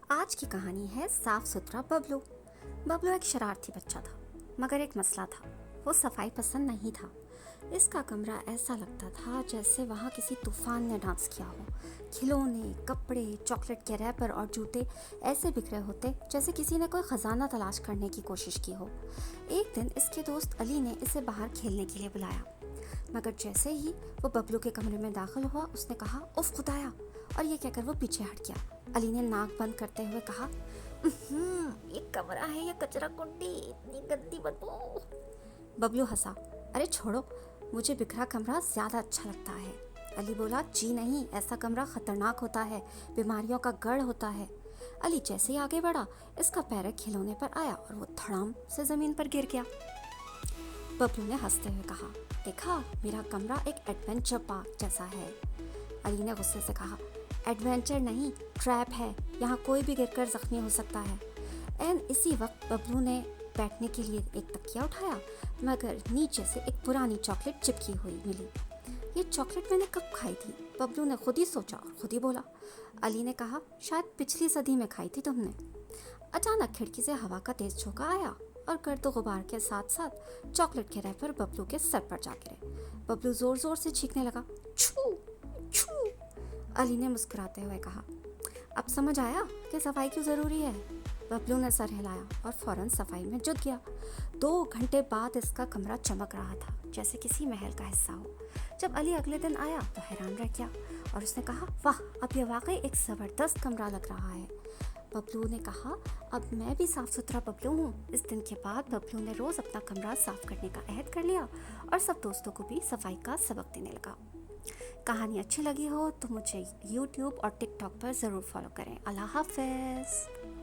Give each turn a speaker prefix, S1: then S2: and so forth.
S1: آج کی کہانی ہے صاف ستھرا ببلو۔ ببلو ایک شرارتی بچہ تھا، مگر ایک مسئلہ تھا، وہ صفائی پسند نہیں تھا۔ اس کا کمرہ ایسا لگتا تھا جیسے وہاں کسی طوفان نے ڈانس کیا ہو۔ کھلونے، کپڑے، چاکلیٹ کے ریپر اور جوتے ایسے بکھرے ہوتے جیسے کسی نے کوئی خزانہ تلاش کرنے کی کوشش کی ہو۔ ایک دن اس کے دوست علی نے اسے باہر کھیلنے کے لیے بلایا، مگر جیسے ہی وہ ببلو کے کمرے میں داخل ہوا اس نے کہا اف خدایا، اور یہ کہہ کر وہ پیچھے ہٹ گیا۔ علی نے ناک بند کرتے ہوئے کہا یہ کمرہ ہے یا کچرا کنڈی، اتنی گندی بدبو۔ ببلو ہنسا، ارے چھوڑو، مجھے بکھرا کمرہ زیادہ اچھا لگتا ہے۔ علی بولا، جی نہیں، ایسا کمرہ خطرناک ہوتا ہے، بیماریوں کا گڑھ ہوتا ہے۔ علی جیسے ہی آگے بڑھا اس کا پیر ایک کھلونے پر آیا اور وہ دھڑام سے زمین پر گر گیا۔ ببلو نے ہنستے ہوئے کہا، دیکھا، میرا کمرہ ایک ایڈونچر پارک جیسا ہے۔ علی نے غصے سے کہا، ایڈونچر نہیں، ٹریپ ہے، یہاں کوئی بھی گر کر زخمی ہو سکتا ہے۔ این اسی وقت ببلو نے بیٹھنے کے لیے ایک تکیہ اٹھایا، مگر نیچے سے ایک پرانی چاکلیٹ چپکی ہوئی ملی۔ یہ چاکلیٹ میں نے کب کھائی تھی؟ ببلو نے خود ہی سوچا اور خود ہی بولا۔ علی نے کہا، شاید پچھلی صدی میں کھائی تھی تم نے۔ اچانک کھڑکی سے ہوا کا تیز جھونکا آیا اور گرد و غبار کے ساتھ ساتھ چاکلیٹ کے ریپر ببلو کے سر پر جا گرے۔ ببلو زور زور سے چیخنے لگا، چھو چھو۔ علی نے مسکراتے ہوئے کہا، اب سمجھ آیا کہ صفائی کیوں ضروری ہے؟ ببلو نے سر ہلایا اور فوراً صفائی میں جٹ گیا۔ 2 گھنٹے بعد اس کا کمرہ چمک رہا تھا جیسے کسی محل کا حصہ ہو۔ جب علی اگلے دن آیا تو حیران رہ گیا اور اس نے کہا، واہ، اب یہ واقعی ایک زبردست کمرہ لگ رہا ہے۔ ببلو نے کہا، اب میں بھی صاف ستھرا ببلو ہوں۔ اس دن کے بعد ببلو نے روز اپنا کمرہ صاف کرنے کا عہد کر لیا اور سب دوستوں کو بھی صفائی کا سبق دینے لگا۔ کہانی اچھی لگی ہو تو مجھے یوٹیوب اور ٹک ٹاک پر ضرور فالو کریں۔ اللہ حافظ۔